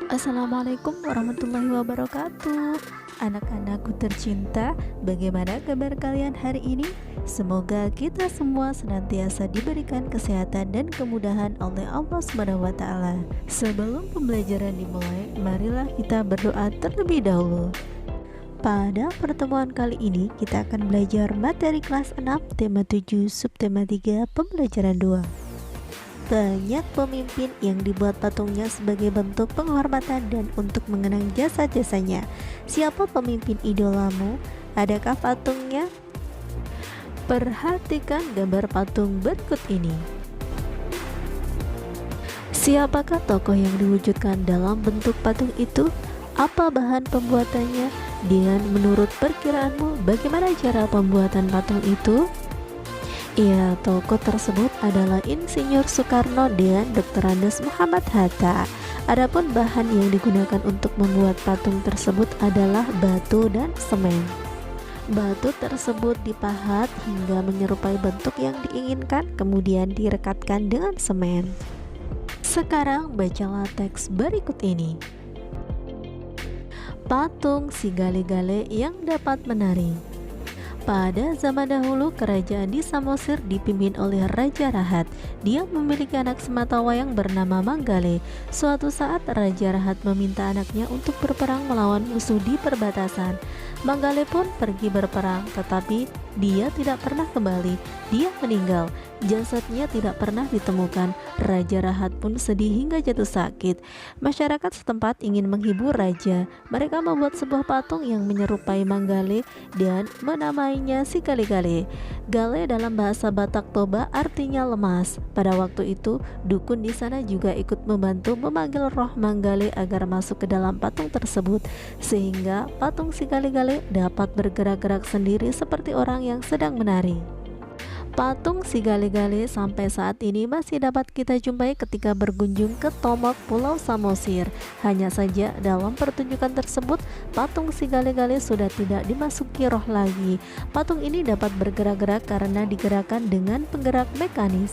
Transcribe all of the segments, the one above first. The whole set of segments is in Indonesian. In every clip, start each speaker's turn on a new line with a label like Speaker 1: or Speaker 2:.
Speaker 1: Assalamualaikum warahmatullahi wabarakatuh. Anak-anakku tercinta, bagaimana kabar kalian hari ini? Semoga kita semua senantiasa diberikan kesehatan dan kemudahan oleh Allah Subhanahu wa taala. Sebelum pembelajaran dimulai, marilah kita berdoa terlebih dahulu. Pada pertemuan kali ini, kita akan belajar materi kelas 6, tema 7, subtema 3, pembelajaran 2. Banyak pemimpin yang dibuat patungnya sebagai bentuk penghormatan dan untuk mengenang jasa-jasanya. Siapa pemimpin idolamu? Adakah patungnya? Perhatikan gambar patung berikut ini. Siapakah tokoh yang diwujudkan dalam bentuk patung itu? Apa bahan pembuatannya? Dan menurut perkiraanmu, bagaimana cara pembuatan patung itu? Ya, tokoh tersebut adalah Insinyur Soekarno dan Dr. Andes Muhammad Hatta. Adapun bahan yang digunakan untuk membuat patung tersebut adalah batu dan semen. Batu tersebut dipahat hingga menyerupai bentuk yang diinginkan, kemudian direkatkan dengan semen. Sekarang bacalah teks berikut ini. Patung si Gale-Gale yang dapat menari. Pada zaman dahulu, kerajaan di Samosir dipimpin oleh Raja Rahat. Dia memiliki anak sematawayang bernama Manggale. Suatu saat, Raja Rahat meminta anaknya untuk berperang melawan musuh di perbatasan. Manggale pun pergi berperang, tetapi dia tidak pernah kembali. Dia meninggal. Jasadnya tidak pernah ditemukan. Raja Rahat pun sedih hingga jatuh sakit. Masyarakat setempat ingin menghibur raja. Mereka membuat sebuah patung yang menyerupai Manggale dan menamainya si Gale-Gale. Gale dalam bahasa Batak Toba artinya lemas. Pada waktu itu, dukun di sana juga ikut membantu memanggil roh Manggale agar masuk ke dalam patung tersebut, sehingga patung si Gale-Gale dapat bergerak-gerak sendiri seperti orang yang sedang menari. Patung si Gale-Gale sampai saat ini masih dapat kita jumpai ketika berkunjung ke Tomok, Pulau Samosir. Hanya saja dalam pertunjukan tersebut, patung si Gale-Gale sudah tidak dimasuki roh lagi. Patung ini dapat bergerak-gerak karena digerakkan dengan penggerak mekanis.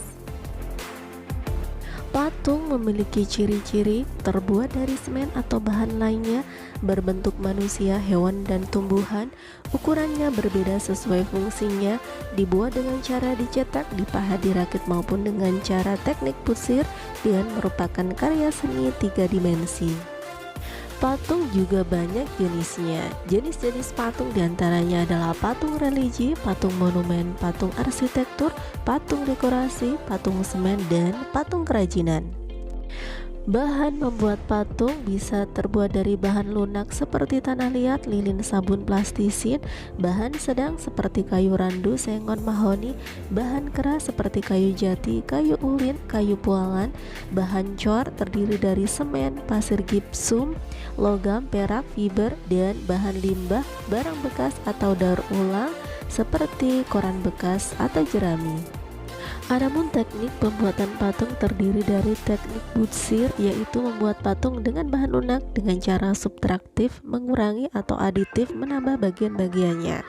Speaker 1: Patung memiliki ciri-ciri terbuat dari semen atau bahan lainnya, berbentuk manusia, hewan, dan tumbuhan. Ukurannya berbeda sesuai fungsinya, dibuat dengan cara dicetak, dipahat, dirakit maupun dengan cara teknik pusir, dan merupakan karya seni 3 dimensi. Patung juga banyak jenisnya. Jenis-jenis patung diantaranya adalah patung religi, patung monumen, patung arsitektur, patung dekorasi, patung semen, dan patung kerajinan. Bahan membuat patung bisa terbuat dari bahan lunak seperti tanah liat, lilin, sabun, plastisin, bahan sedang seperti kayu randu, sengon, mahoni, bahan keras seperti kayu jati, kayu ulin, kayu pualan, bahan cor terdiri dari semen, pasir gipsum, logam, perak, fiber, dan bahan limbah, barang bekas atau daur ulang seperti koran bekas atau jerami. Adapun teknik pembuatan patung terdiri dari teknik butsir, yaitu membuat patung dengan bahan lunak dengan cara subtraktif, mengurangi atau aditif menambah bagian-bagiannya.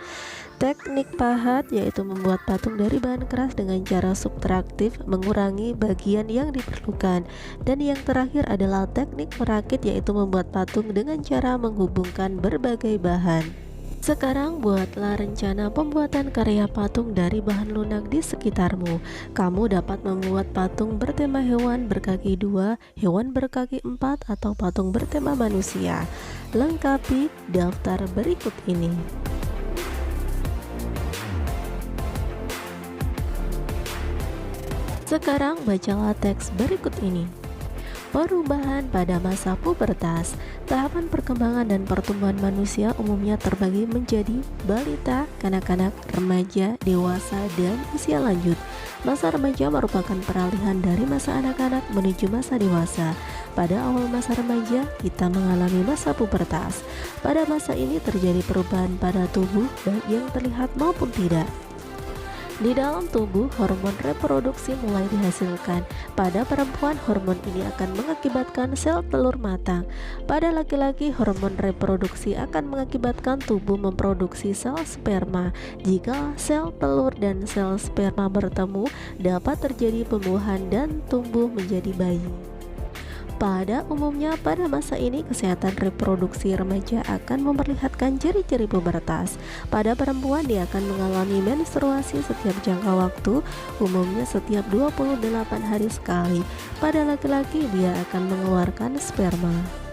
Speaker 1: Teknik pahat yaitu membuat patung dari bahan keras dengan cara subtraktif, mengurangi bagian yang diperlukan. Dan yang terakhir adalah teknik merakit, yaitu membuat patung dengan cara menghubungkan berbagai bahan. Sekarang buatlah rencana pembuatan karya patung dari bahan lunak di sekitarmu. Kamu dapat membuat patung bertema hewan berkaki 2, hewan berkaki 4, atau patung bertema manusia. Lengkapi daftar berikut ini. Sekarang bacalah teks berikut ini. Perubahan pada masa pubertas. Tahapan perkembangan dan pertumbuhan manusia umumnya terbagi menjadi balita, kanak-kanak, remaja, dewasa, dan usia lanjut. Masa remaja merupakan peralihan dari masa anak-anak menuju masa dewasa. Pada awal masa remaja, kita mengalami masa pubertas. Pada masa ini terjadi perubahan pada tubuh, baik yang terlihat maupun tidak. Di dalam tubuh, hormon reproduksi mulai dihasilkan. Pada perempuan, hormon ini akan mengakibatkan sel telur matang. Pada laki-laki, hormon reproduksi akan mengakibatkan tubuh memproduksi sel sperma. Jika sel telur dan sel sperma bertemu, dapat terjadi pembuahan dan tumbuh menjadi bayi. Pada umumnya pada masa ini kesehatan reproduksi remaja akan memperlihatkan ciri-ciri pubertas. Pada perempuan dia akan mengalami menstruasi setiap jangka waktu, umumnya setiap 28 hari sekali. Pada laki-laki dia akan mengeluarkan sperma.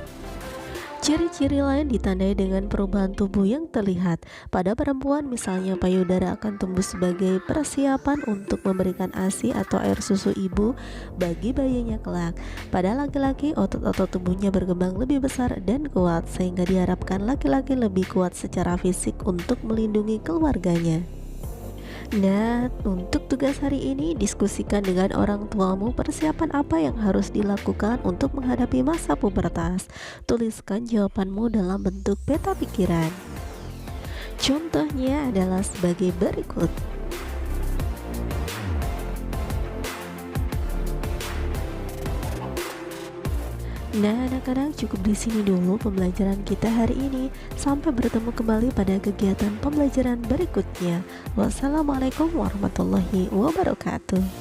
Speaker 1: Ciri-ciri lain ditandai dengan perubahan tubuh yang terlihat. Pada perempuan misalnya payudara akan tumbuh sebagai persiapan untuk memberikan ASI atau air susu ibu bagi bayinya kelak. Pada laki-laki otot-otot tubuhnya berkembang lebih besar dan kuat sehingga diharapkan laki-laki lebih kuat secara fisik untuk melindungi keluarganya. Nah, untuk tugas hari ini diskusikan dengan orang tuamu persiapan apa yang harus dilakukan untuk menghadapi masa pubertas. Tuliskan jawabanmu dalam bentuk peta pikiran. Contohnya adalah sebagai berikut. Nah, anak-anak, cukup di sini dulu pembelajaran kita hari ini. Sampai bertemu kembali pada kegiatan pembelajaran berikutnya. Wassalamualaikum warahmatullahi wabarakatuh.